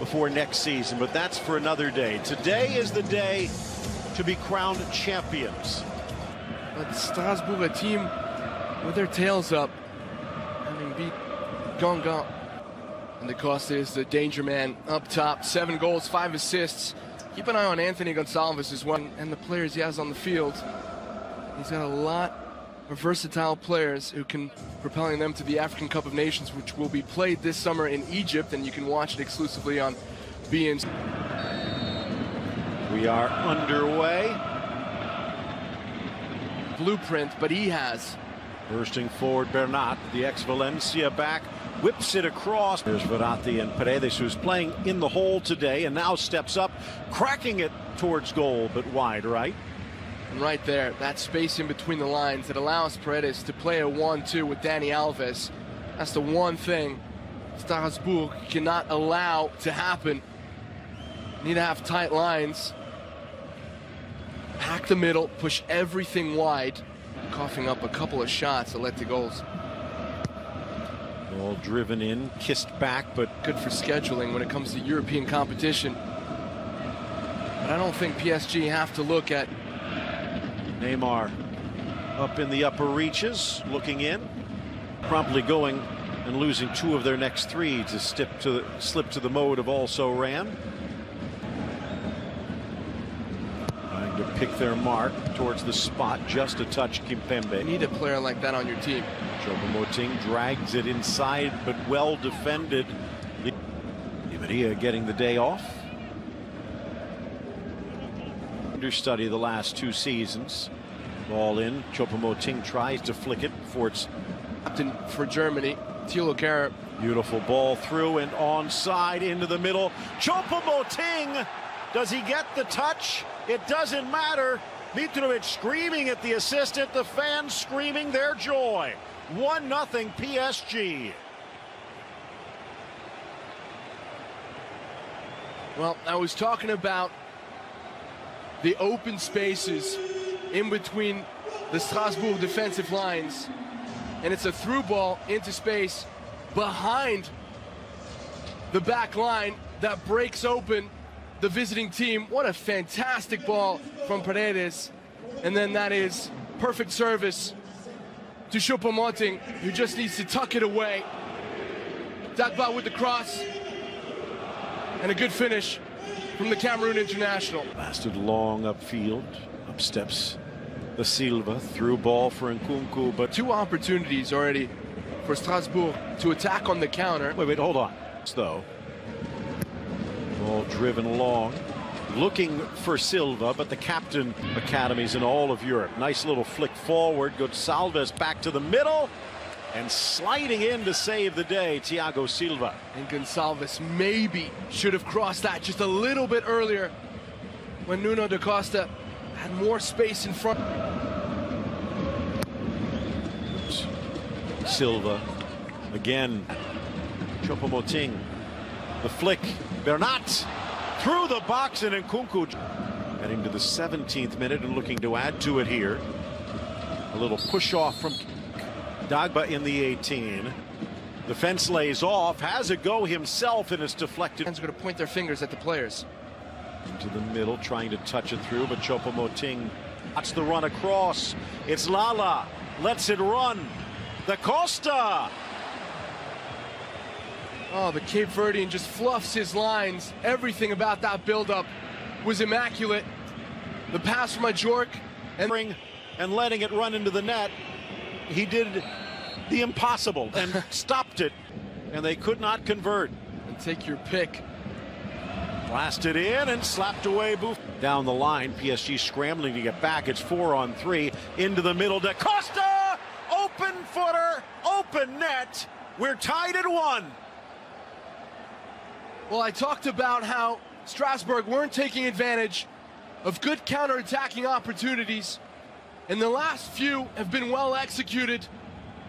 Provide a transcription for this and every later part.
before next season, but that's for another day. Today is the day to be crowned champions. But Strasbourg, a team with their tails up, having beat Guingamp. And the Costa is the danger man up top. 7 goals, 5 assists. Keep an eye on Anthony Gonçalves as well, and the players he has on the field. He's got a lot of versatile players who can propelling them to the African Cup of Nations, which will be played this summer in Egypt, and you can watch it exclusively on beIN. We are underway. Blueprint, but he has. Bursting forward, Bernat, the ex-Valencia back, whips it across. There's Verratti and Paredes, who's playing in the hole today, and now steps up, cracking it towards goal, but wide, right? And right there, that space in between the lines that allows Paredes to play a 1-2 with Dani Alves. That's the one thing Strasbourg cannot allow to happen. Need to have tight lines. Pack the middle, push everything wide. Coughing up a couple of shots that led to goals. Ball driven in, kissed back, but good for scheduling when it comes to European competition. But I don't think PSG have to look at Neymar up in the upper reaches, looking in, promptly going and losing 2 of their next 3 to slip to the mode of also ran. Trying to pick their mark towards the spot, just a touch Kimpembe. You need a player like that on your team. Choupo-Moting drags it inside, but well defended. Di Maria getting the day off. Understudy the last 2 seasons. Ball in. Choupo-Moting tries to flick it before it's captain for Germany. Thilo Kehrer. Beautiful ball through and onside into the middle. Choupo-Moting, does he get the touch? It doesn't matter. Mitrovic screaming at the assistant. The fans screaming their joy. 1-0 PSG. Well, I was talking about the open spaces in between the Strasbourg defensive lines, and it's a through ball into space behind the back line that breaks open the visiting team. What a fantastic ball from Paredes, and then that is perfect service to Choupo-Moting, who just needs to tuck it away. Dagba with the cross, and a good finish from the Cameroon international. Blasted long upfield, up steps the Silva, through ball for Nkunku, but 2 opportunities already for Strasbourg to attack on the counter. Wait, hold on. Though, ball driven long, looking for Silva, but the captain academies in all of Europe. Nice little flick forward. Gonçalves back to the middle, and sliding in to save the day, Thiago Silva. And Gonçalves maybe should have crossed that just a little bit earlier when Nuno da Costa had more space in front. Oops. Silva again. Choupo-Moting, the flick. Bernat through the box, and Nkunku heading to the 17th minute and looking to add to it here. A little push off from Dagba in the 18. Defense lays off, has a go himself, and it's deflected. Fans are going to point their fingers at the players. Into the middle, trying to touch it through, but Choupo-Moting watch the run across. It's Lala, lets it run. Da Costa. Oh, the Cape Verdean just fluffs his lines. Everything about that buildup was immaculate. The pass from Majorque and letting it run into the net. He did the impossible and stopped it, and they could not convert. And take your pick. Blasted in and slapped away. Down the line, PSG scrambling to get back. It's 4-on-3 into the middle. Da Costa, open footer, open net. We're tied at 1. Well, I talked about how Strasbourg weren't taking advantage of good counter-attacking opportunities, and the last few have been well executed.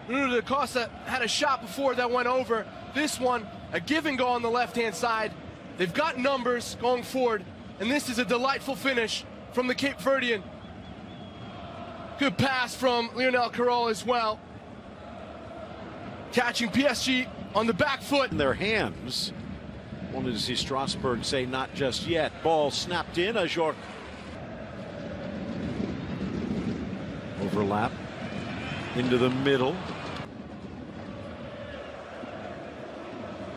Nuno da Costa had a shot before that went over. This one, a give and go on the left-hand side. They've got numbers going forward, and this is a delightful finish from the Cape Verdean. Good pass from Lionel Carroll as well. Catching PSG on the back foot. In their hands. Wanted to see Strasbourg say not just yet. Ball snapped in. Ajorc. Overlap into the middle.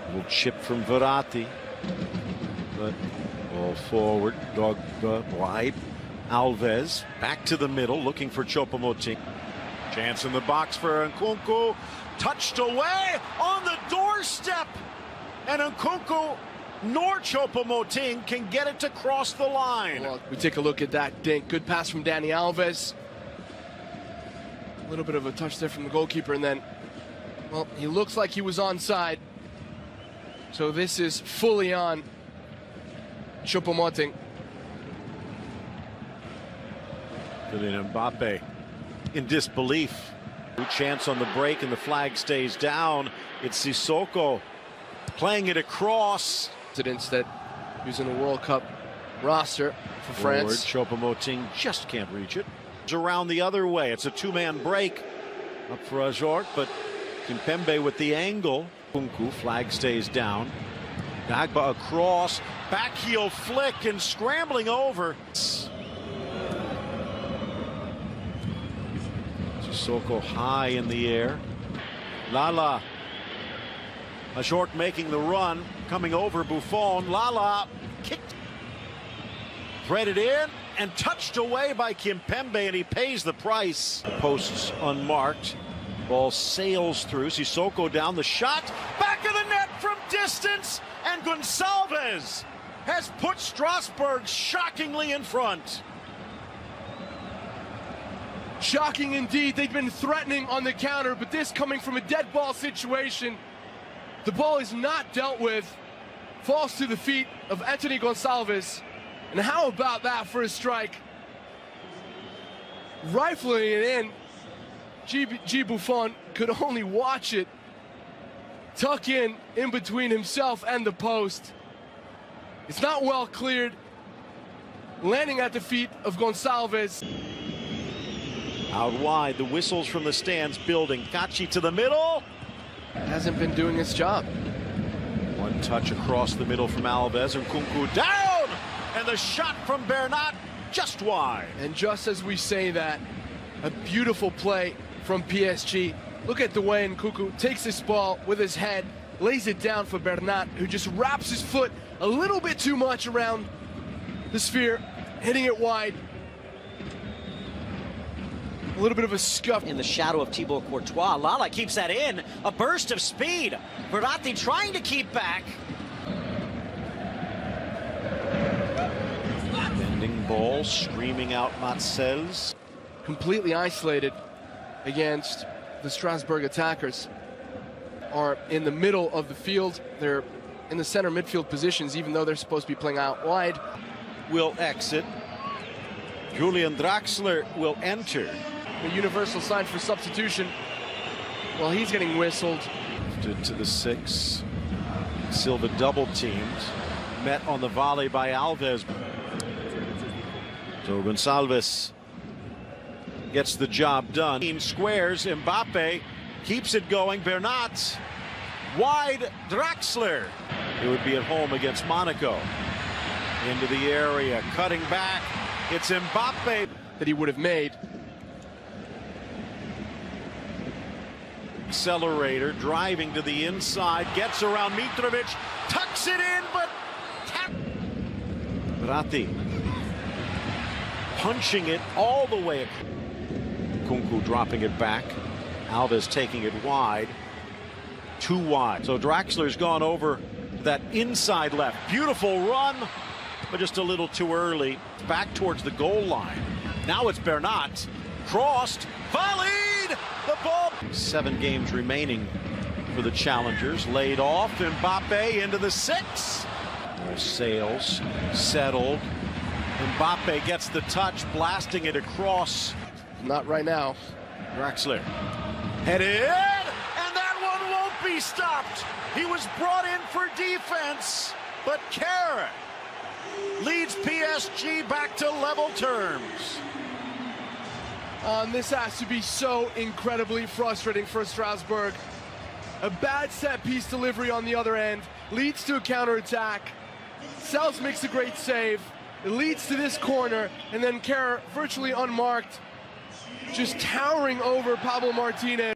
Little chip from Verratti. But ball forward. Dog wide. Alves back to the middle looking for Choupo-Moting. Chance in the box for Nkunku. Touched away on the doorstep. And Nkunku nor Choupo-Moting can get it to cross the line. Well, we take a look at that dink. Good pass from Dani Alves. A little bit of a touch there from the goalkeeper, and then, well, he looks like he was onside. So this is fully on Choupo-Moting. Kylian Mbappe in disbelief. Chance on the break, and the flag stays down. It's Sissoko playing it across. Incidents that using a World Cup roster for France. Choupo-Moting just can't reach it. It's around the other way. It's a two-man break up for Ajorc, but Kimpembe with the angle. Nkunku, flag stays down. Dagba across, back heel flick and scrambling over. Sissoko high in the air. Lala. Ajorc making the run, coming over Buffon. Lala kicked, threaded in, and touched away by Kimpembe, and he pays the price. Posts unmarked. Ball sails through. Sissoko down the shot. Back of the net from distance, and Gonçalves has put Strasbourg shockingly in front. Shocking indeed. They've been threatening on the counter, but this coming from a dead ball situation. The ball is not dealt with. Falls to the feet of Anthony Gonçalves. And how about that for a strike? Rifling it in. G. Buffon could only watch it tuck in between himself and the post. It's not well cleared. Landing at the feet of Gonçalves. Out wide, the whistles from the stands building. Kachi to the middle. Hasn't been doing its job. One touch across the middle from Alves. Nkunku down! And the shot from Bernat just wide. And just as we say that, a beautiful play from PSG. Look at the way Nkunku takes this ball with his head, lays it down for Bernat, who just wraps his foot a little bit too much around the sphere, hitting it wide. A little bit of a scuff. In the shadow of Thibaut Courtois. Lala keeps that in. A burst of speed. Verratti trying to keep back. Bending ball, screaming out Matzels. Completely isolated against the Strasbourg attackers. Are in the middle of the field. They're in the center midfield positions, even though they're supposed to be playing out wide. Will exit. Julian Draxler will enter. The universal sign for substitution. Well, he's getting whistled. To the 6. Silva double teamed. Met on the volley by Alves. So Gonçalves gets the job done. Team squares. Mbappe keeps it going. Bernat. Wide. Draxler. It would be at home against Monaco. Into the area. Cutting back. It's Mbappe. That he would have made. Accelerator, driving to the inside, gets around Mitrovic, tucks it in, but tap. Verratti punching it all the way. Nkunku dropping it back. Alves taking it wide. Too wide. So Draxler's gone over that inside left. Beautiful run, but just a little too early. Back towards the goal line. Now it's Bernat. Crossed, volleyed, the ball. 7 games remaining for the challengers. Laid off, Mbappe into the 6. Sails, settled. Mbappe gets the touch, blasting it across. Not right now. Draxler headed, and that one won't be stopped. He was brought in for defense, but Kara leads PSG back to level terms. This has to be so incredibly frustrating for Strasbourg. A bad set-piece delivery on the other end. leads to a counterattack. Sells makes a great save. It leads to this corner, and then Kerr virtually unmarked, just towering over Pablo Martinez.